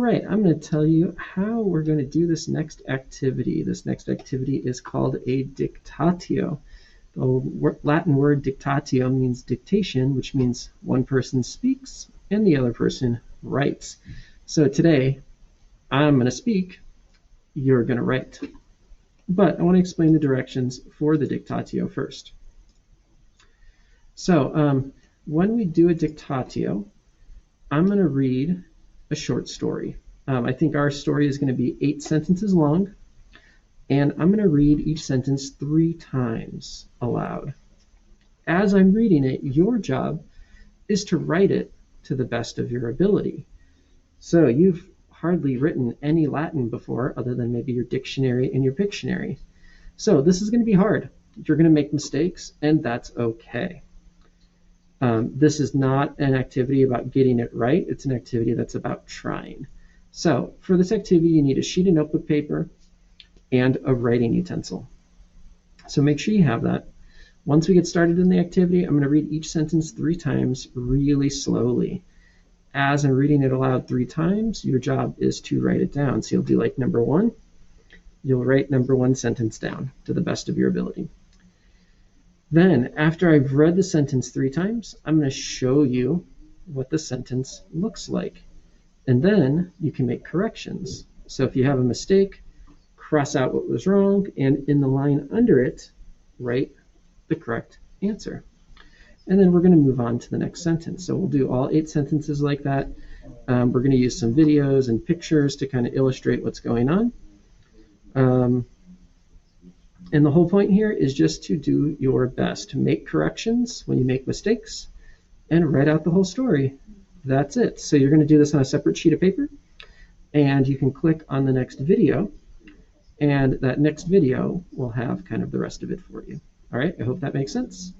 right, I'm going to tell you how we're going to do this next activity. This next activity is called a dictatio. The Latin word dictatio means dictation, which means one person speaks and the other person writes. So today, I'm going to speak, you're going to write. But I want to explain the directions for the dictatio first. So when we do a dictatio, I'm going to read a short story. I think our story is going to be 8 sentences long, and I'm going to read each sentence 3 times aloud. As I'm reading it, your job is to write it to the best of your ability. So you've hardly written any Latin before other than maybe your dictionary and your Pictionary. So this is going to be hard. You're going to make mistakes, and that's okay. This is not an activity about getting it right. It's an activity that's about trying. So for this activity, you need a sheet of notebook paper and a writing utensil. So make sure you have that. Once we get started in the activity, I'm going to read each sentence 3 times really slowly. As I'm reading it aloud 3 times, your job is to write it down. So you'll do like number 1. You'll write number 1 sentence down to the best of your ability. Then, after I've read the sentence 3 times, I'm going to show you what the sentence looks like. And then you can make corrections. So if you have a mistake, cross out what was wrong, and in the line under it, write the correct answer. And then we're going to move on to the next sentence. So we'll do all 8 sentences like that. We're going to use some videos and pictures to kind of illustrate what's going on. And the whole point here is just to do your best, to make corrections when you make mistakes, and write out the whole story. That's it. So you're going to do this on a separate sheet of paper, and you can click on the next video, and that next video will have kind of the rest of it for you. All right, I hope that makes sense.